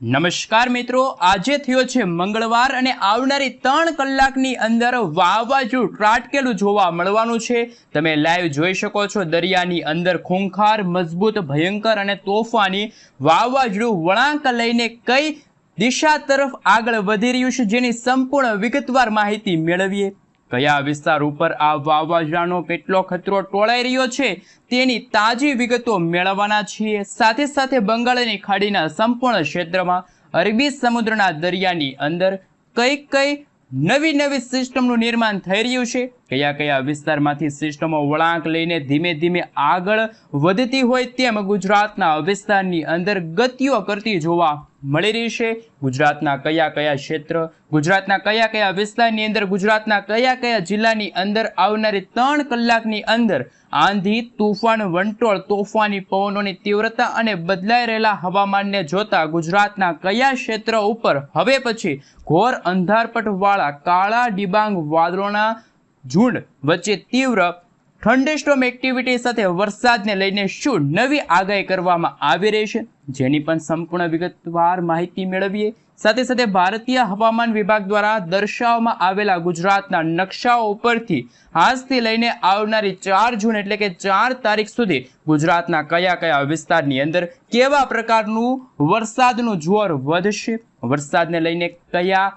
નમસ્કાર મિત્રો, આજે થયો છે મંગળવાર અને આવનારી 3 કલાકની અંદર વાવાઝોડું ત્રાટકેલું જોવા મળવાનું છે। તમે લાઈવ જોઈ શકો છો, દરિયાની અંદર ખૂંખાર, મજબૂત, ભયંકર અને તોફાની વાવાઝોડું વળાંક લઈને કઈ દિશા તરફ આગળ વધી રહ્યું છે, જેની સંપૂર્ણ વિગતવાર માહિતી મેળવીએ। કયા વિસ્તાર ઉપર આ વાવાઝોડાનો કેટલો ખતરો ટોળાઈ રહ્યો છે તેની તાજી વિગતો મેળવવાના છીએ। સાથે સાથે બંગાળની ખાડીના સંપૂર્ણ ક્ષેત્રમાં અરબી સમુદ્રના દરિયાની અંદર કઈ નવી સિસ્ટમનું નિર્માણ થઈ રહ્યું છે, કયા કયા વિસ્તારમાંથી સિસ્ટમો વળાંક લઈને ધીમે ધીમે આગળ વધતી હોય તેમ ગુજરાતના વિસ્તારની અંદર ગતિઓ કરતી જોવા મળી રહી છે। ગુજરાતના કયા કયા ક્ષેત્ર, ગુજરાતના કયા કયા વિસ્તારની અંદર, ગુજરાતના કયા કયા જિલ્લાની અંદર આવનારી 3 કલાકની અંદર આંધી, તુફાન, વંટોળ, તોફાની પવનોની તીવ્રતા અને બદલાઈ રહેલા હવામાનને જોતા ગુજરાતના કયા ક્ષેત્ર ઉપર હવે પછી ઘોર અંધારપટવાળા કાળા ડિબાંગ વાદળોના ઝુંડ વચ્ચે તીવ્ર થંડરસ્ટોર્મ એક્ટિવિટી સાથે વરસાદને લઈને શું નવી આગાહી કરવામાં આવી રહી છે, જેની પણ સંપૂર્ણ વિગતવાર માહિતી મેળવીએ। સાથે સાથે ભારતીય હવામાન વિભાગ દ્વારા દર્શાવવામાં આવેલા ગુજરાતના નકશાઓ ઉપરથી આજથી લઈને આવનારી 4 જૂન એટલે કે 4 તારીખ સુધી ગુજરાતના કયા કયા વિસ્તારની અંદર કેવા પ્રકારનું વરસાદનું જોર વધશે, વરસાદને લઈને કયા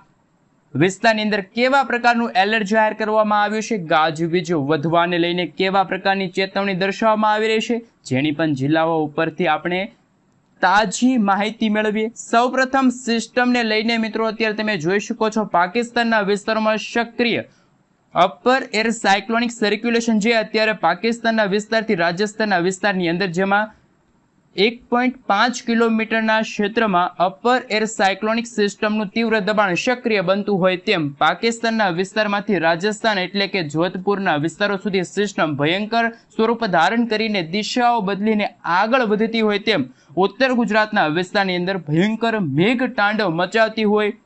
વિસ્તારની અંદર કેવા પ્રકારનું એલર્ટ જાહેર કરવામાં આવ્યું છે, ગાજવીજ વધવાને લઈને કેવા પ્રકારની ચેતવણી દર્શાવવામાં આવી રહી છે, જેની પણ જિલ્લાઓ ઉપરથી આપણે તાજી માહિતી મેળવીએ। સૌપ્રથમ સિસ્ટમને લઈને મિત્રો અત્યારે તમે જોઈ શકો છો, પાકિસ્તાનના વિસ્તારોમાં સક્રિય અપર એર સાયક્લોનિક સર્ક્યુલેશન જે અત્યારે પાકિસ્તાનના વિસ્તારથી રાજસ્થાનના વિસ્તારની અંદર, જેમાં 1.5 કિલોમીટરના ક્ષેત્રમાં અપર એર સાયક્લોનિક સિસ્ટમનું તીવ્ર દબાણ સક્રિય બનતું હોય તેમ પાકિસ્તાનના વિસ્તારમાંથી રાજસ્થાન એટલે કે જોધપુરના વિસ્તારો સુધી સિસ્ટમ ભયંકર સ્વરૂપ ધારણ કરીને દિશાઓ બદલીને આગળ વધતી હોય તેમ ઉત્તર ગુજરાતના વિસ્તારની અંદર ભયંકર મેઘ તાંડવ મચાવતી હોય,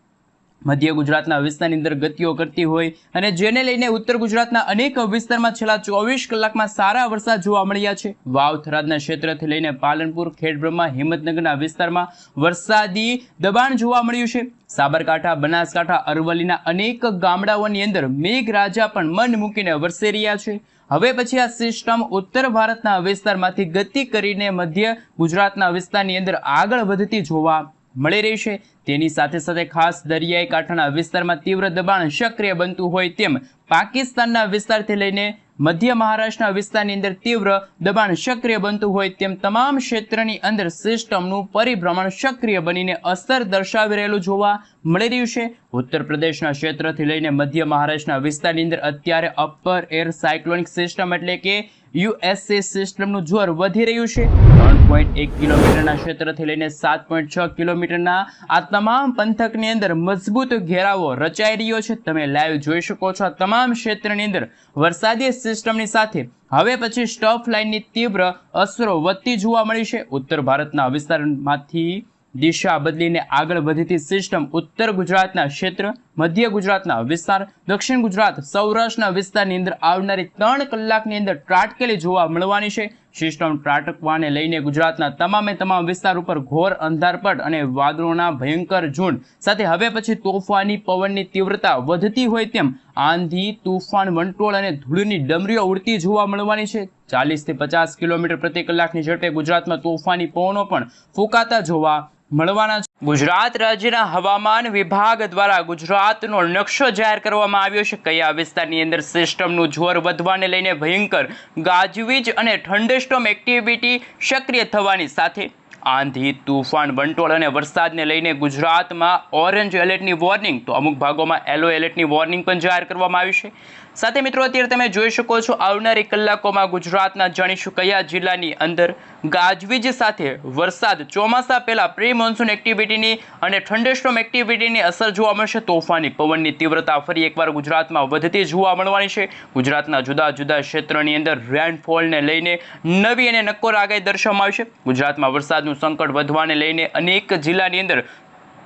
મધ્ય ગુજરાતના વિસ્તારની અંદર ગતિઓ કરતી હોય અને જેને લઈને ઉત્તર ગુજરાતના અનેક વિસ્તારમાં છેલ્લા 24 કલાકમાં સારા વરસાદ જોવા મળ્યા છે। વાવ થરાદના ક્ષેત્રથી લઈને પાલનપુર, ખેડબ્રહ્મા, હિંમતનગરના વિસ્તારમાં વરસાદી દબાણ જોવા મળ્યું છે। સાબરકાંઠા, બનાસકાંઠા, અરવલ્લીના અનેક ગામડાઓની અંદર મેઘરાજા પણ મન મૂકીને વરસી રહ્યા છે। હવે પછી આ સિસ્ટમ ઉત્તર ભારતના વિસ્તારમાંથી ગતિ કરીને મધ્ય ગુજરાતના વિસ્તારની અંદર આગળ વધતી જોવા મળી રહી છે। તેની સાથે સાથે ખાસ દરિયાઈ કાંઠાના વિસ્તારમાં તીવ્ર દબાણ સક્રિય બનતું હોય તેમ પાકિસ્તાનના વિસ્તારથી લઈને મધ્ય મહારાષ્ટ્રના વિસ્તારની અંદર તીવ્ર દબાણ સક્રિય બનતું હોય તેમ તમામ ક્ષેત્રની અંદર સિસ્ટમનું પરિભ્રમણ સક્રિય બનીને અસર દર્શાવી રહેલું જોવા મળી રહ્યું છે। ઉત્તર પ્રદેશના ક્ષેત્રથી લઈને મધ્ય મહારાષ્ટ્રના વિસ્તારની અંદર અત્યારે અપર એર સાયક્લોનિક સિસ્ટમ એટલે કે યુએસએ સિસ્ટમનું જોર વધી રહ્યું છે। 3.1 કિલોમીટરના ક્ષેત્રથી લઈને 7.6 કિલોમીટરના આ તમામ પંથકની અંદર મજબૂત ઘેરાવો રચાઈ રહ્યો છે। તમે લાઈવ જોઈ શકો છો, આ તમામ ક્ષેત્રની અંદર વરસાદી સિસ્ટમની સાથે હવે પછી સ્ટફ લાઇનની તીવ્ર અસરો વધતી જોવા મળી છે। ઉત્તર ભારતના વિસ્તારમાંથી દિશા બદલીને આગળ વધતી સિસ્ટમ ઉત્તર ગુજરાતના ક્ષેત્ર, મધ્ય ગુજરાતના વિસ્તાર, દક્ષિણ ગુજરાત, સૌરાષ્ટ્રના વિસ્તારની અંદર આવનારી 3 કલાકની અંદર ત્રાટકેલી જોવા મળવાની છે। સિસ્ટમ ત્રાટકવાને લઈને ગુજરાતના તમામ વિસ્તાર ઉપર ઘોર અંધારપટ અને વાદળોના ભયંકર ઝુંડ સાથે હવે પછી તોફાની પવનની તીવ્રતા વધતી હોય તેમ આંધી, તુફાન, વંટોળ અને ધૂળની ડમરીઓ ઉડતી જોવા મળવાની છે। 40 થી 50 કિલોમીટર પ્રતિ કલાકની ઝડપે ગુજરાતમાં તોફાની પવનો પણ ફૂંકાતા જોવા મળવાના છે। ગુજરાત રાજ્યના હવામાન વિભાગ દ્વારા ગુજરાતનો નકશો જાહેર કરવામાં આવ્યો છે। કયા વિસ્તારની અંદર સિસ્ટમનું જોર વધવાને લઈને ભયંકર ગાજવીજ અને થંડરસ્ટોર્મ એક્ટિવિટી સક્રિય થવાની સાથે આંધી, તુફાન, વંટોળ અને વરસાદને લઈને ગુજરાતમાં ઓરેન્જ એલર્ટની વોર્નિંગ તો અમુક ભાગોમાં યલો એલર્ટની વોર્નિંગ પણ જાહેર કરવામાં આવી છે। સાથે મિત્રો અત્યારે તમે જોઈ શકો છો, આવનારી કલાકોમાં ગુજરાતના જાણીશું કયા જિલ્લાની અંદર ગાજવીજ સાથે વરસાદ, ચોમાસા પહેલા પ્રી મોન્સૂન એક્ટિવિટીની અને થંડરસ્ટોર્મ એક્ટિવિટીની અસર જોવા મળશે। તોફાની પવનની તીવ્રતા ફરી એકવાર ગુજરાતમાં વધતી જોવા મળવાની છે। ગુજરાતના જુદા જુદા ક્ષેત્રોની અંદર રેનફોલને લઈને નવી અને નક્કોર આગાહી દર્શાવવામાં આવી છે। ગુજરાતમાં વરસાદનું સંકટ વધવાને લઈને અનેક જિલ્લાની અંદર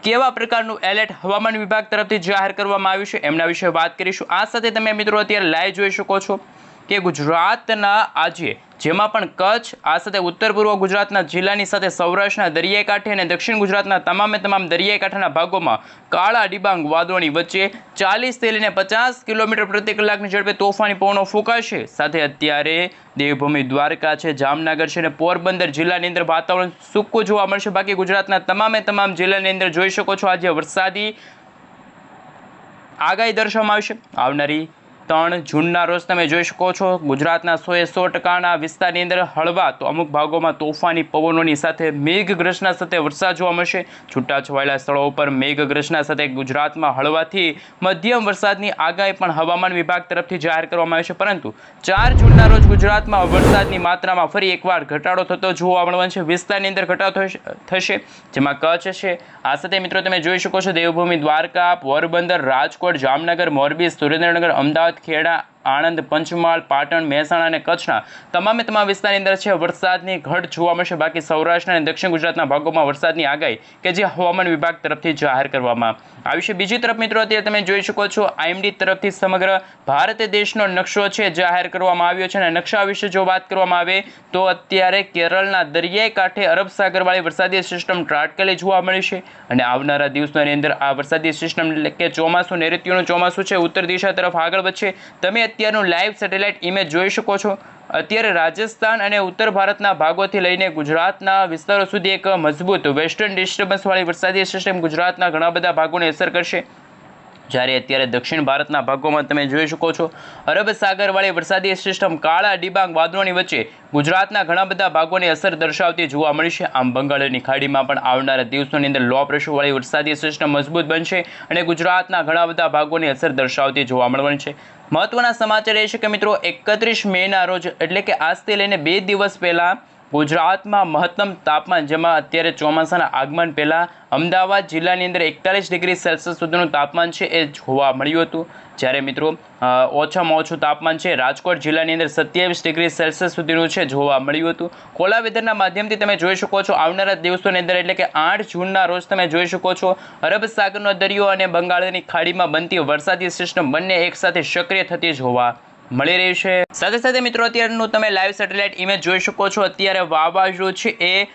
કેવા પ્રકારનું એલર્ટ હવામાન વિભાગ તરફથી જાહેર કરવામાં આવ્યું છે એમના વિશે વાત કરીશું। આ સાથે તમે મિત્રો અત્યારે લાઈવ જોઈ શકો છો, કે ગુજરાતના આજે જેમાં પણ કચ્છ આ સાથે ઉત્તર પૂર્વ ગુજરાતના જિલ્લાની સાથે સૌરાષ્ટ્રના દરિયાઈ કાંઠે અને દક્ષિણ ગુજરાતના તમામ દરિયાઈ કાંઠાના ભાગોમાં કાળા ડિબાંગ વાદળોની વચ્ચે 40 થી લઈને 50 કિલોમીટર પ્રતિ કલાકની ઝડપે તોફાની પવનો ફૂંકાશે। સાથે અત્યારે દેવભૂમિ દ્વારકા છે, જામનગર છે અને પોરબંદર જિલ્લાની અંદર વાતાવરણ સૂકું જોવા મળશે। બાકી ગુજરાતના તમામ જિલ્લાની અંદર જોઈ શકો છો આજે વરસાદી આગાહી દર્શાવવામાં આવશે। આવનારી 3 જૂનના રોજ તમે જોઈ શકો છો ગુજરાતના 100% વિસ્તારની અંદર હળવા તો અમુક ભાગોમાં તોફાની પવનોની સાથે મેઘગર્જના સાથે વરસાદ જોવા મળશે। છૂટાછવાયેલા સ્થળો ઉપર મેઘગર્જના સાથે ગુજરાતમાં હળવાથી મધ્યમ વરસાદની આગાહી પણ હવામાન વિભાગ તરફથી જાહેર કરવામાં આવી છે। પરંતુ 4 જૂનના રોજ ગુજરાતમાં વરસાદની માત્રામાં ફરી એકવાર ઘટાડો થતો જોવા મળવાનો છે। વિસ્તારની અંદર ઘટાડો થશે, જેમાં કચ્છ છે। આ સાથે મિત્રો તમે જોઈ શકો છો દેવભૂમિ દ્વારકા, પોરબંદર, રાજકોટ, જામનગર, મોરબી, સુરેન્દ્રનગર, અમદાવાદ, ખેડા, આણંદ, પંચમહાલ, પાટણ, મહેસાણા અને કચ્છના તમામ વિસ્તારની અંદર છે વરસાદની ઘટ જોવા મળશે। બાકી સૌરાષ્ટ્ર અને દક્ષિણ ગુજરાતના ભાગોમાં વરસાદની આગાહી કે જે હવામાન વિભાગ તરફથી જાહેર કરવામાં આવી છે। બીજી તરફ મિત્રો અત્યારે તમે જોઈ શકો છો IMD તરફથી સમગ્ર ભારત દેશનો નકશો છે જાહેર કરવામાં આવ્યો છે અને નકશા વિશે જો વાત કરવામાં આવે તો અત્યારે કેરળના દરિયાઈ કાંઠે અરબ સાગરવાળી વરસાદી સિસ્ટમ ત્રાટકેલી જોવા મળી છે અને આવનારા દિવસોની અંદર આ વરસાદી સિસ્ટમ એટલે કે ચોમાસું નૈઋત્યનું ચોમાસું છે ઉત્તર દિશા તરફ આગળ વધશે। તમે અત્યારનું લાઈવ સેટેલાઇટ ઇમેજ જોઈ શકો છો। અત્યારે રાજસ્થાન અને ઉત્તર ભારતના ભાગોથી લઈને ગુજરાતના વિસ્તારો સુધી એક મજબૂત વેસ્ટર્ન ડિસ્ટર્બન્સવાળી વરસાદી સિસ્ટમ ગુજરાતના ઘણા બધા ભાગોને અસર કરશે। જ્યારે અત્યારે દક્ષિણ ભારતના ભાગોમાં તમે જોઈ શકો છો અરબ સાગરવાળી વરસાદી સિસ્ટમ કાળા ડિબાંગ વાદળોની વચ્ચે ગુજરાતના ઘણા બધા ભાગોની અસર દર્શાવતી જોવા મળી છે। આમ બંગાળની ખાડીમાં પણ આવનારા દિવસોની અંદર લો પ્રેશરવાળી વરસાદી સિસ્ટમ મજબૂત બનશે અને ગુજરાતના ઘણા બધા ભાગોની અસર દર્શાવતી જોવા મળવાની છે। મહત્વના સમાચાર એ છે કે મિત્રો 31 મેના રોજ એટલે કે આજથી લઈને 2 દિવસ પહેલાં ગુજરાતમાં મહત્તમ તાપમાન, જેમાં અત્યારે ચોમાસાના આગમન પહેલાં અમદાવાદ જિલ્લાની અંદર 41 ડિગ્રી સેલ્સિયસ સુધીનું તાપમાન છે એ જોવા મળ્યું હતું। જ્યારે મિત્રો ઓછામાં ઓછું તાપમાન છે રાજકોટ જિલ્લાની અંદર 27 ડિગ્રી સેલ્સિયસ સુધીનું છે જોવા મળ્યું હતું। કોલા વેધરના માધ્યમથી તમે જોઈ શકો છો આવનારા દિવસોની અંદર એટલે કે 8 જૂનના રોજ તમે જોઈ શકો છો અરબ સાગરનો દરિયો અને બંગાળની ખાડીમાં બનતી વરસાદી સિસ્ટમ બંને એકસાથે સક્રિય થતી જોવા મળી રહી છે। સાથે મિત્રો અત્યારનું તમે લાઈવ સેટેલાઇટ ઇમેજ જોઈ શકો છો। અત્યારે વાવાઝોડું છે એ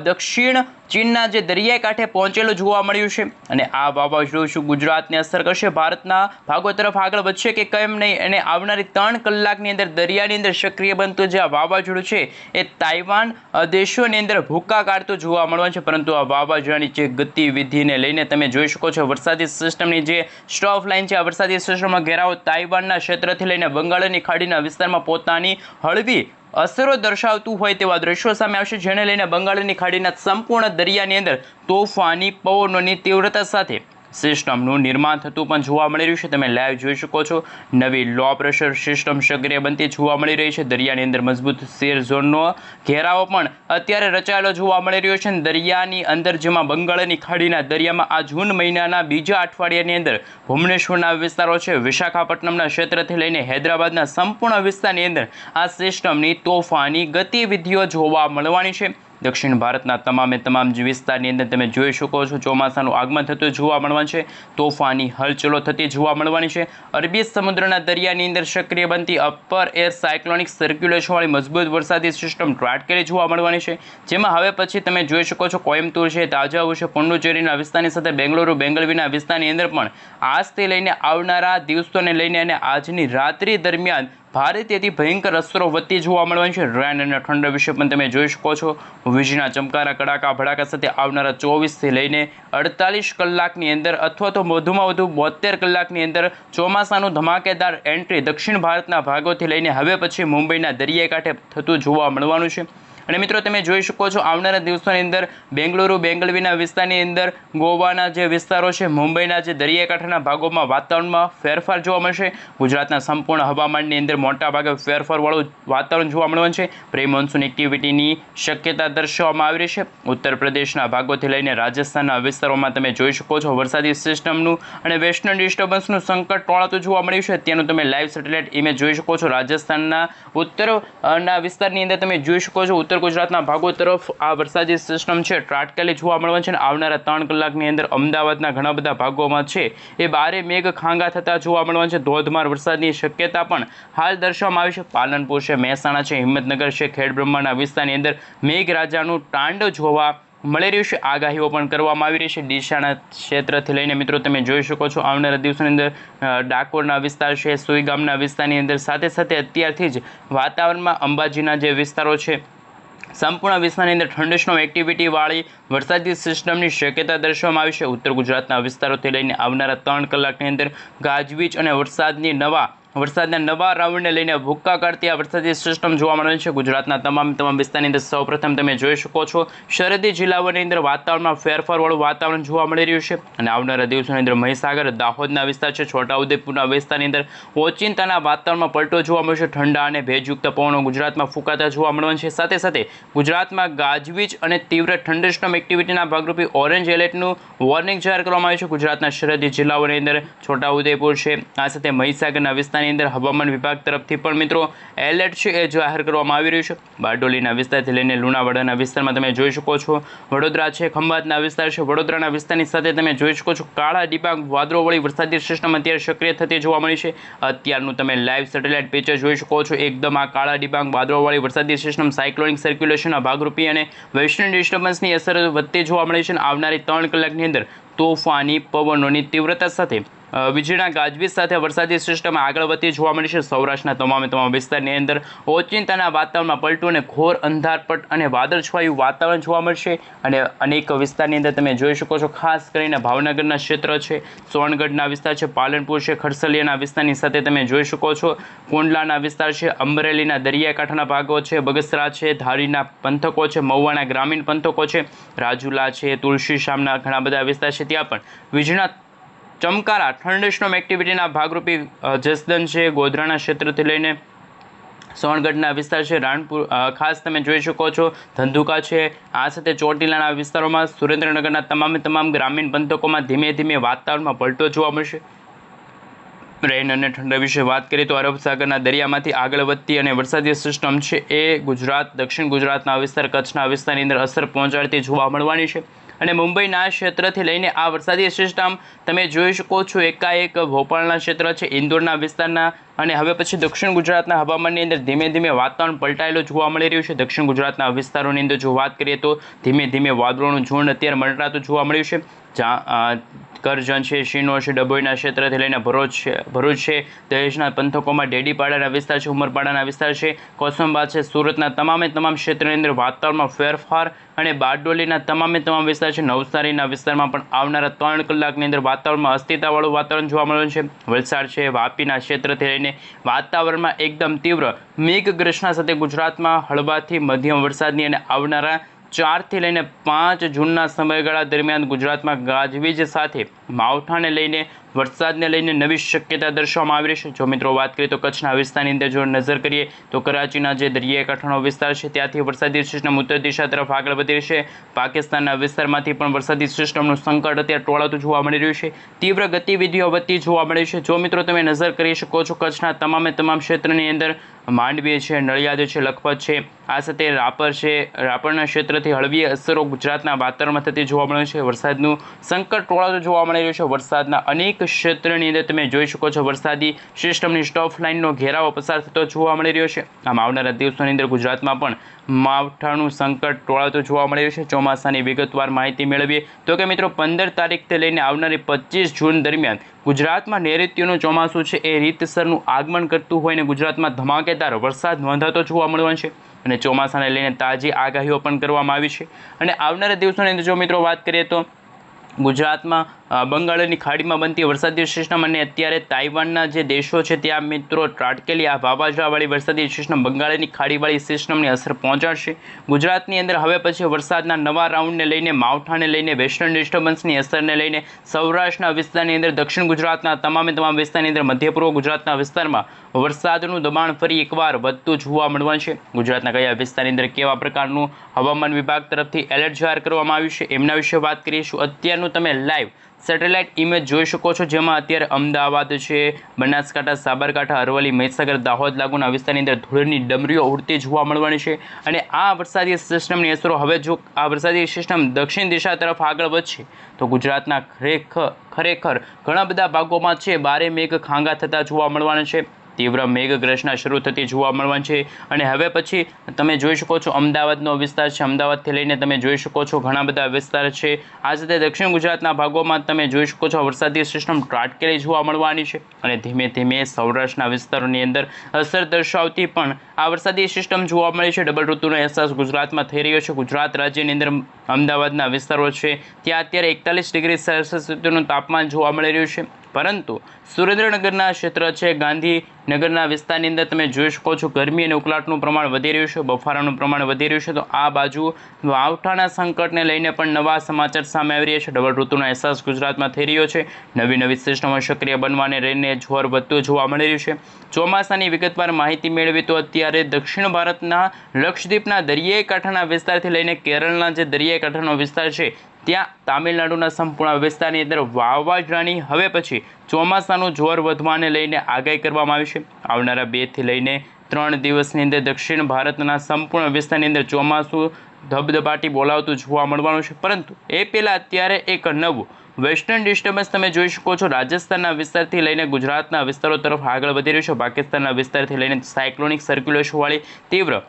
દક્ષિણ ચીનના જે દરિયાઈ કાંઠે પહોંચેલું જોવા મળ્યું છે અને આ વાવાઝોડું શું ગુજરાતને અસર કરશે, ભારતના ભાગો તરફ આગળ વધશે કે કેમ નહીં, અને આવનારી 3 કલાકની અંદર દરિયાની અંદર સક્રિય બનતું જે આ વાવાઝોડું છે એ તાઇવાન દેશોની અંદર ભૂક્કા કાઢતું જોવા મળવાનું છે। પરંતુ આ વાવાઝોડાની જે ગતિવિધિને લઈને તમે જોઈ શકો છો વરસાદી સિસ્ટમની જે સ્ટ્રોફ લાઇન છે, આ વરસાદી સિસ્ટમમાં ઘેરાવો તાઇવાનના ક્ષેત્રથી લઈને બંગાળની ખાડીના વિસ્તારમાં પોતાની હળવી અસરો દર્શાવતું હોય તેવા દ્રશ્યો સામે આવશે, જેને લઈને બંગાળની ખાડીના સંપૂર્ણ દરિયાની અંદર તોફાની પવનોની તીવ્રતા સાથે સિસ્ટમનું નિર્માણ થતું પણ જોવા મળી રહ્યું છે। તમે લાઈવ જોઈ શકો છો નવી લો પ્રેશર સિસ્ટમ સક્રિય બનતી જોવા મળી રહી છે। દરિયાની અંદર મજબૂત શેર ઝોનનો ઘેરાવો પણ અત્યારે રચાયેલો જોવા મળી રહ્યો છે। દરિયાની અંદર જેમાં બંગાળની ખાડીના દરિયામાં આ જૂન મહિનાના બીજા અઠવાડિયાની અંદર ભુવનેશ્વરના વિસ્તારો છે, વિશાખાપટ્ટનમના ક્ષેત્રથી લઈને હૈદરાબાદના સંપૂર્ણ વિસ્તારની અંદર આ સિસ્ટમની તોફાની ગતિવિધિઓ જોવા મળવાની છે। દક્ષિણ ભારતના તમામ વિસ્તારની અંદર તમે જોઈ શકો છો ચોમાસાનું આગમન થતું જોવા મળવાનું છે, તોફાની હલચલો થતી જોવા મળવાની છે। અરબી સમુદ્રના દરિયાની અંદર સક્રિય બનતી અપર એર સાયક્લોનિક સર્ક્યુલેશનવાળી મજબૂત વરસાદી સિસ્ટમ ત્રાટકેલી જોવા મળવાની છે, જેમાં હવે પછી તમે જોઈ શકો છો કોયમ્બતુર છે, તાજાવુર છે, પોંડુચેરીના વિસ્તારની સાથે બેંગલુરુ બેંગલવીના વિસ્તારની અંદર પણ આજથી લઈને આવનારા દિવસોને લઈને અને આજની રાત્રિ દરમિયાન ભારેથી ભયંકર અસરો વધતી જોવા મળવાની છે। રેન અને ઠંડા વિશે પણ તમે જોઈ શકો છો વીજળીના ચમકારા કડાકા ભડાકા સાથે આવનારા 24 થી લઈને 48 કલાકની અંદર અથવા તો વધુમાં વધુ 72 કલાકની અંદર ચોમાસાનું ધમાકેદાર એન્ટ્રી દક્ષિણ ભારતના ભાગોથી લઈને હવે પછી મુંબઈના દરિયાઈ કાંઠે થતું જોવા મળવાનું છે। અને મિત્રો તમે જોઈ શકો છો આવનારા દિવસોની અંદર બેંગલુરુ બેંગલવીના વિસ્તારની અંદર ગોવાના જે વિસ્તારો છે, મુંબઈના જે દરિયાકાંઠાના ભાગોમાં વાતાવરણમાં ફેરફાર જોવા મળશે। ગુજરાતના સંપૂર્ણ હવામાનની અંદર મોટાભાગે ફેરફારવાળું વાતાવરણ જોવા મળવાનું છે। પ્રી મોન્સૂન એક્ટિવિટીની શક્યતા દર્શાવવામાં આવી રહી છે। ઉત્તર પ્રદેશના ભાગોથી લઈને રાજસ્થાનના વિસ્તારોમાં તમે જોઈ શકો છો વરસાદી સિસ્ટમનું અને વેસ્ટર્ન ડિસ્ટર્બન્સનું સંકટ ટોળાતું જોવા મળ્યું છે। ત્યાંનું તમે લાઈવ સેટેલાઇટ ઇમેજ જોઈ શકો છો। રાજસ્થાનના ઉત્તરના વિસ્તારની અંદર તમે જોઈ શકો છો ઉત્તર ગુજરાતના ભાગો તરફ આ વરસાદી સિસ્ટમ છે ત્રાટકેલી જોવા મળવાની છે અને આવનારા 3 કલાકની અંદર અમદાવાદના ઘણા બધા ભાગોમાં છે એ ભારે મેઘ ખાંગા થતા જોવા મળવાની છે। ધોધમાર વરસાદની શક્યતા પણ હાલ દર્શાવવામાં આવી છે। પાલનપુર છે, મહેસાણા છે, હિંમતનગર છે, ખેડબ્રહ્માના વિસ્તારની અંદર મેઘરાજાનું તાંડવ જોવા મળી રહ્યું છે। આગાહીઓ પણ કરવામાં આવી રહી છે ડીસાના ક્ષેત્રથી લઈને મિત્રો તમે જોઈ શકો છો આવનારા દિવસોની અંદર ડાકોરના વિસ્તાર છે, સુઈગામના વિસ્તારની અંદર સાથે સાથે અત્યારથી જ વાતાવરણમાં અંબાજીના જે વિસ્તારો છે સંપૂર્ણ વિસ્તારની અંદર થંડરસ્ટોર્મ એક્ટિવિટીવાળી વરસાદી સિસ્ટમની શક્યતા દર્શાવવામાં આવી છે। ઉત્તર ગુજરાતના વિસ્તારોથી લઈને આવનારા 3 કલાકની અંદર ગાજવીજ અને વરસાદના નવા રાઉન્ડને લઈને ભૂક્કા કાઢતી આ વરસાદી સિસ્ટમ જોવા મળે છે। ગુજરાતના તમામ વિસ્તારની અંદર સૌપ્રથમ તમે જોઈ શકો છો સરહદી જિલ્લાઓની અંદર વાતાવરણમાં ફેરફારવાળું વાતાવરણ જોવા મળી રહ્યું છે અને આવનારા દિવસોની અંદર મહીસાગર, દાહોદના વિસ્તાર છે, છોટાઉદેપુરના વિસ્તારની અંદર ઓચિંતાના વાતાવરણમાં પલટો જોવા મળશે। ઠંડા અને ભેજયુક્ત પવનો ગુજરાતમાં ફૂંકાતા જોવા મળવાના છે। સાથે સાથે ગુજરાતમાં ગાજવીજ અને તીવ્ર થંડરસ્ટોર્મ એક્ટિવિટીના ભાગરૂપે ઓરેન્જ એલર્ટનું વોર્નિંગ જાહેર કરવામાં આવ્યું છે। ગુજરાતના સરહદી જિલ્લાઓની અંદર છોટાઉદેપુર છે, આ સાથે મહીસાગરના વિસ્તારની અંદર હવામાન વિભાગ તરફથી પણ મિત્રો એલર્ટ છે એ જાહેર કરવામાં આવી રહ્યું છે। બારડોલીના વિસ્તારથી લઈને લુણાવાડાના વિસ્તારમાં તમે જોઈ શકો છો, વડોદરા છે, ખંભાતના વિસ્તાર છે, વડોદરાના વિસ્તારની સાથે તમે જોઈ શકો છો કાળા ડિબાંગ વાદળોવાળી વરસાદી સિસ્ટમ અત્યારે સક્રિય થતી જોવા મળી છે। અત્યારનું તમે લાઈવ સેટેલાઇટ પિક્ચર જોઈ શકો છો, એકદમ આ કાળા ડિબાંગ વાદળોવાળી વરસાદી સિસ્ટમ સાયક્લોનિક સર્ક્યુલેશનના ભાગરૂપે અને વેસ્ટર્ન ડિસ્ટર્બન્સની અસર વધતી જોવા મળી છે અને આવનારી 3 કલાકની અંદર તોફાની પવનોની તીવ્રતા સાથે વીજળીના ગાજવીજ સાથે વરસાદી સિસ્ટમ આગળ વધતી જોવા મળી છે। સૌરાષ્ટ્રના તમામ વિસ્તારની અંદર ઓચિંતાના વાતાવરણમાં પલટું અને ઘોર અંધારપટ અને વાદળછવાયું વાતાવરણ જોવા મળશે અને અનેક વિસ્તારની અંદર તમે જોઈ શકો છો ખાસ કરીને ભાવનગરના ક્ષેત્ર છે, સોનગઢના વિસ્તાર છે, પાલનપુર છે, ખરસલિયાના વિસ્તારની સાથે તમે જોઈ શકો છો કોંડલાના વિસ્તાર છે, અમરેલીના દરિયાકાંઠાના ભાગો છે, બગસરા છે, ધારીના પંથકો છે, મહુવાના ગ્રામીણ પંથકો છે, રાજુલા છે, તુલસીશ્યામના ઘણા બધા વિસ્તાર છે, ત્યાં પણ વીજળીના ચમકારા થંડરસ્ટોર્મ એક્ટિવિટીના ભાગરૂપે જસદન છે, ગોધરાના ક્ષેત્રથી લઈને સોનગઢના વિસ્તાર છે, રાણપુર ખાસ તમે જોઈ શકો છો ધંધુકા છે, આ સાથે ચોટીલાના વિસ્તારોમાં સુરેન્દ્રનગરના તમામ ગ્રામીણ પંથકોમાં ધીમે ધીમે વાતાવરણમાં પલટો જોવા મળશે। રેન અને ઠંડા વિશે વાત કરીએ તો અરબ સાગરના દરિયામાંથી આગળ વધતી અને વરસાદી સિસ્ટમ છે એ દક્ષિણ ગુજરાતના વિસ્તાર, કચ્છના વિસ્તારની અંદર અસર પહોંચાડતી જોવા મળવાની છે અને મુંબઈના ક્ષેત્રથી લઈને આ વરસાદી સિસ્ટમ તમે જોઈ શકો છો એકાએક ભોપાલના ક્ષેત્ર છે, ઇન્દોરના વિસ્તારના અને હવે પછી દક્ષિણ ગુજરાતના હવામાનની અંદર ધીમે ધીમે વાતાવરણ પલટાયેલું જોવા મળી રહ્યું છે। દક્ષિણ ગુજરાતના વિસ્તારોની અંદર જો વાત કરીએ તો ધીમે ધીમે વાદળોનું ઝુંડ અત્યારે મંડરાતું જોવા મળ્યું છે। જ્યાં કરજણ છે, શિનોર છે, ડભોઈના ક્ષેત્રથી લઈને ભરૂચ છે, દહેજના પંથકોમાં ડેડીપાડાના વિસ્તાર છે, ઉમરપાડાના વિસ્તાર છે, કોસંબા છે, સુરતના તમામ ક્ષેત્રની અંદર વાતાવરણમાં ફેરફાર અને બારડોલીના તમામ વિસ્તાર છે, નવસારીના વિસ્તારમાં પણ આવનારા 3 કલાકની અંદર વાતાવરણમાં અસ્થિરતાવાળું વાતાવરણ જોવા મળવાનું છે। વલસાડ છે, વાપીના ક્ષેત્રથી લઈને વાતાવરણમાં એકદમ તીવ્ર મેઘગર્જના સાથે ગુજરાતમાં હળવાથી મધ્યમ વરસાદની અને આવનારા 4 થી લઈને 5 જૂનના સમયગાળા દરમિયાન ગુજરાતમાં ગાજવીજ સાથે માવઠાને લઈને વરસાદને લઈને નવી શક્યતા દર્શાવવામાં આવી રહી છે। જો મિત્રો વાત કરીએ તો કચ્છના વિસ્તારની અંદર જો નજર કરીએ તો કરાચીના જે દરિયાકાંઠાનો વિસ્તાર છે ત્યાંથી વરસાદી સિસ્ટમ ઉત્તર દિશા તરફ આગળ વધી રહી છે। પાકિસ્તાનના વિસ્તારમાંથી પણ વરસાદી સિસ્ટમનું સંકટ અત્યારે ટોળાતું જોવા મળી રહ્યું છે, તીવ્ર ગતિવિધિઓ વધતી જોવા મળી છે। જો મિત્રો તમે નજર કરી શકો છો કચ્છના તમામ ક્ષેત્રની અંદર માંડવી છે, નડિયાદ છે, લખપત છે, આ સાથે રાપર છે, રાપરના ક્ષેત્રથી હળવી અસરો ગુજરાતના વાતાવરણમાં થતી જોવા મળે છે। વરસાદનું સંકટ ટોળાતું જોવા મળી રહ્યું છે। વરસાદના અનેક ક્ષેત્રની અંદર તમે જોઈ શકો છો વરસાદી સિસ્ટમની સ્ટોફ લાઇનનો ઘેરાવો પસાર થતો જોવા મળી રહ્યો છે। આમ આવનારા દિવસોની અંદર ગુજરાતમાં પણ માવઠાનું સંકટ ટોળાતું જોવા મળી રહ્યું છે। ચોમાસાની વિગતવાર માહિતી મેળવીએ તો કે મિત્રો 15 તારીખથી લઈને આવનારી 25 જૂન દરમિયાન ગુજરાતમાં નૈઋત્યનું ચોમાસું છે એ રીતસરનું આગમન કરતું હોય અને ગુજરાતમાં ધમાકેદાર વરસાદ નોંધાતો જોવા મળવાનો છે અને ચોમાસાને લઈને તાજી આગાહીઓ પણ કરવામાં આવી છે। અને આવનારા દિવસોની અંદર જો મિત્રો વાત કરીએ તો ગુજરાતમાં બંગાળની ખાડીમાં બનતી વરસાદી સિસ્ટમ અને અત્યારે તાઇવાનના જે દેશો છે ત્યાં મિત્રો ત્રાટકેલી આ વાવાઝોડાવાળી વરસાદી સિસ્ટમ બંગાળની ખાડીવાળી સિસ્ટમની અસર પહોંચાડશે। ગુજરાતની અંદર હવે પછી વરસાદના નવા રાઉન્ડને લઈને માવઠાને લઈને વેસ્ટર્ન ડિસ્ટર્બન્સની અસરને લઈને સૌરાષ્ટ્રના વિસ્તારની અંદર દક્ષિણ ગુજરાતના તમામ વિસ્તારની અંદર મધ્ય પૂર્વ ગુજરાતના વિસ્તારમાં વરસાદનું દબાણ ફરી એકવાર વધતું જોવા મળવાનું છે। ગુજરાતના કયા વિસ્તારની અંદર કેવા પ્રકારનું હવામાન વિભાગ તરફથી એલર્ટ જાહેર કરવામાં આવ્યું છે એમના વિશે વાત કરીશું। અત્યારનું વિસ્તારનું તમે લાઈવ સેટેલાઇટ ઇમેજ જોઈ શકો છો, જેમાં અત્યારે અમદાવાદ છે, બનાસકાંઠા, સાબરકાંઠા, અરવલ્લી, મહીસાગર, દાહોદ લાગુના વિસ્તારની અંદર ધૂળની ડમરીઓ ઉડતી જોવા મળવાની છે. અને આ વરસાદી સિસ્ટમની અસરો હવે જો આ વરસાદી સિસ્ટમ દક્ષિણ દિશા તરફ આગળ વધશે તો ગુજરાતના ખરેખર ઘણા બધા ભાગોમાં છે બારે મેઘ ખાંગા થતા જોવા મળવાના છે. તીવ્ર મેઘગર્જના શરૂ થતી જોવા મળવાની છે. અને હવે પછી તમે જોઈ શકો છો અમદાવાદનો વિસ્તાર છે, અમદાવાદથી લઈને તમે જોઈ શકો છો ઘણા બધા વિસ્તાર છે. આ સાથે દક્ષિણ ગુજરાતના ભાગોમાં તમે જોઈ શકો છો વરસાદી સિસ્ટમ ત્રાટકેલી જોવા મળવાની છે. અને ધીમે ધીમે સૌરાષ્ટ્રના વિસ્તારોની અંદર અસર દર્શાવતી પણ આ વરસાદી સિસ્ટમ જોવા મળી છે. ડબલ ઋતુનો અહેસાસ ગુજરાતમાં થઈ રહ્યો છે. ગુજરાત રાજ્યની અંદર અમદાવાદના વિસ્તારો છે ત્યાં અત્યારે 41 ડિગ્રી સેલ્સિયસ સુધીનું તાપમાન જોવા મળી રહ્યું છે. પરંતુ સુરેન્દ્રનગરના ક્ષેત્ર છે, ગાંધીનગરના વિસ્તારની અંદર તમે જોઈ શકો છો ગરમી અને ઉકળાટનું પ્રમાણ વધી રહ્યું છે, બફારાનું પ્રમાણ વધી રહ્યું છે. તો આ બાજુ માવઠાના સંકટને લઈને પણ નવા સમાચાર સામે આવી રહ્યા છે. ડબલ ઋતુનો અહેસાસ ગુજરાતમાં થઈ રહ્યો છે. નવી સિસ્ટમો સક્રિય બનવાને લઈને જોર વધતું જોવા મળી રહ્યું છે. ચોમાસાની વિગતવાર માહિતી મેળવી તો અત્યારે દક્ષિણ ભારતના લક્ષદ્વીપના દરિયાઈ કાંઠાના વિસ્તારથી લઈને કેરળના જે દરિયાઈ કાંઠાનો વિસ્તાર છે ત્યાં તામિલનાડુના સંપૂર્ણ વિસ્તારની અંદર વાવાઝોડાની હવે પછી ચોમાસાનું જોર વધવાને લઈને આગાહી કરવામાં આવી છે. આવનારા 2 થી લઈને 3 દિવસની અંદર દક્ષિણ ભારતના સંપૂર્ણ વિસ્તારની અંદર ચોમાસું ધબધબાટી બોલાવતું જોવા મળવાનું છે. પરંતુ એ પહેલાં અત્યારે એક નવું વેસ્ટર્ન ડિસ્ટર્બન્સ તમે જોઈ શકો છો રાજસ્થાનના વિસ્તારથી લઈને ગુજરાતના વિસ્તારો તરફ આગળ વધી રહ્યું છે. પાકિસ્તાનના વિસ્તારથી લઈને સાયક્લોનિક સર્ક્યુલેશનવાળી તીવ્ર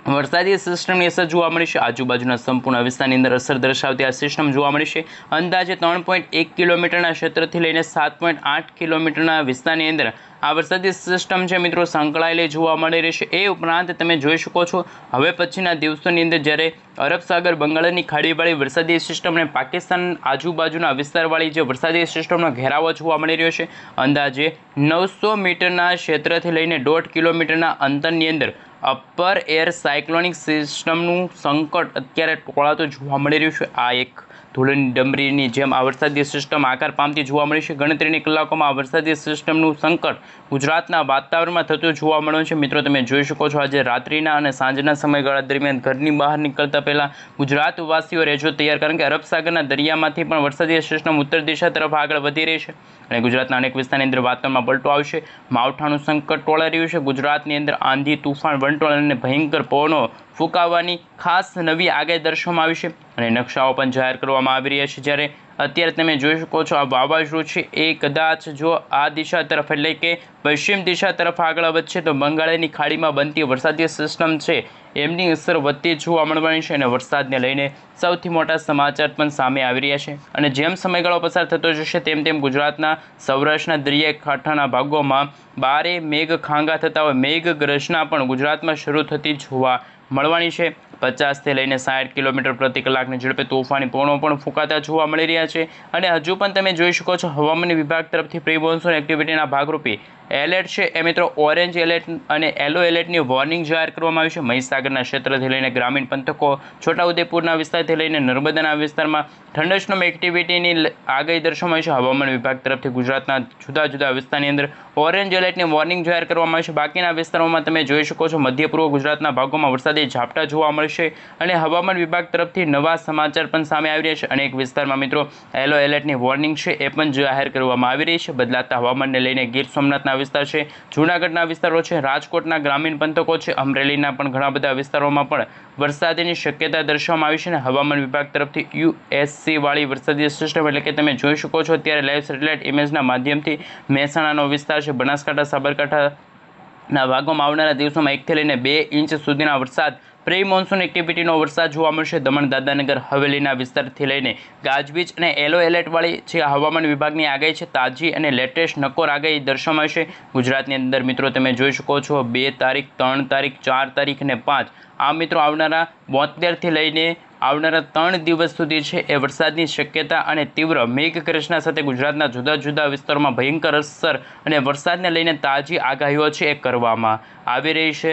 વરસાદી સિસ્ટમની અસર જોવા મળી છે. આજુબાજુના સંપૂર્ણ વિસ્તારની અંદર અસર દર્શાવતી આ સિસ્ટમ જોવા મળી છે. અંદાજે 3.1 કિલોમીટરના ક્ષેત્રથી લઈને 7.8 કિલોમીટરના વિસ્તારની અંદર આ વરસાદી સિસ્ટમ છે મિત્રો સંકળાયેલી જોવા મળી રહેશે. એ ઉપરાંત તમે જોઈ શકો છો હવે પછીના દિવસોની અંદર જ્યારે અરબ સાગર, બંગાળની ખાડીવાળી વરસાદી સિસ્ટમ અને પાકિસ્તાન આજુબાજુના વિસ્તારવાળી જે વરસાદી સિસ્ટમનો ઘેરાવો જોવા મળી રહ્યો છે, અંદાજે 900 મીટરના ક્ષેત્રથી લઈને 1.5 કિલોમીટરના અંતરની અંદર અપર એર સાયક્લોનિક સિસ્ટમનું સંકટ અત્યારે ટોળાતું જોવા મળી રહ્યું છે. આ એક ધૂળની ડમરીની જેમ આ વરસાદી સિસ્ટમ આકાર પામતી જોવા મળી છે. ગણતરીની કલાકોમાં આ વરસાદી સિસ્ટમનું સંકટ ગુજરાતના વાતાવરણમાં થતું જોવા મળ્યું છે. મિત્રો તમે જોઈ શકો છો આજે રાત્રિના અને સાંજના સમયગાળા દરમિયાન ઘરની બહાર નીકળતા પહેલાં ગુજરાતવાસીઓ રહેજો તૈયાર, કારણ કે અરબ સાગરના દરિયામાંથી પણ વરસાદી સિસ્ટમ ઉત્તર દિશા તરફ આગળ વધી રહી છે અને ગુજરાતના અનેક વિસ્તારની અંદર વાતાવરણમાં પલટો આવશે. માવઠાનું સંકટ ટોળાઈ રહ્યું છે. ગુજરાતની અંદર આંધી, તુફાન, વંટોળ અને ભયંકર પવનો ફૂંકાવાની ખાસ નવી આગાહી દર્શાવવામાં આવી છે અને નકશાઓ પણ જાહેર કરવામાં આવી રહ્યા છે. જ્યારે અત્યારે તમે જોઈ શકો છો આ વાવાઝોડું છે એ કદાચ જો આ દિશા તરફ એટલે કે પશ્ચિમ દિશા તરફ આગળ વધશે તો બંગાળની ખાડીમાં બનતી વરસાદી સિસ્ટમ છે એમની અસર વધતી જોવા મળવાની છે અને વરસાદને લઈને સૌથી મોટા સમાચાર પણ સામે આવી રહ્યા છે. અને જેમ સમયગાળો પસાર થતો જશે તેમ તેમ ગુજરાતના સૌરાષ્ટ્રના દરિયાઈ કાંઠાના ભાગોમાં બારે મેઘ ખાંગા થતા હોય મેઘગર્જના પણ ગુજરાતમાં શરૂ થતી જોવા મળવાની છે. 50 થી લઈને 60 કિલોમીટર પ્રતિ કલાકની ઝડપે તોફાની પવનો પણ ફૂંકાતા જોવા મળી રહ્યા છે. અને હજુ પણ તમે જોઈ શકો છો હવામાન વિભાગ તરફથી પ્રી મોન્સૂન એક્ટિવિટીના ભાગરૂપે એલર્ટ છે એ મિત્રો ઓરેન્જ એલર્ટ અને યલો એલર્ટની વોર્નિંગ જાહેર કરવામાં આવી છે. મહીસાગરના ક્ષેત્રથી લઈને ગ્રામીણ પંથકો, છોટાઉદેપુરના વિસ્તારથી લઈને નર્મદાના વિસ્તારમાં થંડરસ્ટોર્મ એક્ટિવિટીની આગાહી દર્શાવવામાં આવી છે. હવામાન વિભાગ તરફથી ગુજરાતના જુદા જુદા વિસ્તારની અંદર ઓરેન્જ એલર્ટની વોર્નિંગ જાહેર કરવામાં આવી છે. બાકીના વિસ્તારોમાં તમે જોઈ શકો છો મધ્ય પૂર્વ ગુજરાતના ભાગોમાં વરસાદી ઝાપટા જોવા મળશે અને હવામાન વિભાગ તરફથી નવા સમાચાર પણ સામે આવી રહ્યા છે. અનેક વિસ્તારમાં મિત્રો યલો એલર્ટની વોર્નિંગ છે એ પણ જાહેર કરવામાં આવી રહી છે. બદલાતા હવામાનને લઈને ગીર સોમનાથના વિસ્તાર છે, જૂનાગઢના વિસ્તારો છે, રાજકોટના ગ્રામીણ પંથકો છે, અમરેલીના પણ ઘણા બધા વિસ્તારોમાં પણ વરસાદની શક્યતા દર્શાવવામાં આવી છે અને હવામાન વિભાગ તરફથી USC વાળી વરસાદી સિસ્ટમ એટલે કે તમે જોઈ શકો છો અત્યારે લાઈવ સેટેલાઇટ ઇમેજના માધ્યમથી મહેસાણાનો વિસ્તાર છે, બનાસકાંઠા, સાબરકાંઠાના ભાગોમાં આવનારા દિવસોમાં 1 થી લઈને 2 ઇંચ સુધીના વરસાદ પ્રી મોન્સૂન એક્ટિવિટીનો વરસાદ જોવા મળશે. દમણ, દાદરાનગર હવેલીના વિસ્તારથી લઈને ગાજવીજ અને યલો એલર્ટવાળી જે હવામાન વિભાગની આગાહી છે તાજી અને લેટેસ્ટ નક્કોર આગાહી દર્શાવવામાં આવશે. ગુજરાતની અંદર મિત્રો તમે જોઈ શકો છો 2 તારીખ, 3 તારીખ, 4 તારીખ અને 5 આ મિત્રો આવનારા 72 થી લઈને આવનારા 3 દિવસ સુધી છે એ વરસાદની શક્યતા અને તીવ્ર મેઘગર્જના સાથે ગુજરાતના જુદા જુદા વિસ્તારોમાં ભયંકર અસર અને વરસાદને લઈને તાજી આગાહીઓ છે એ કરવામાં આવી રહી છે.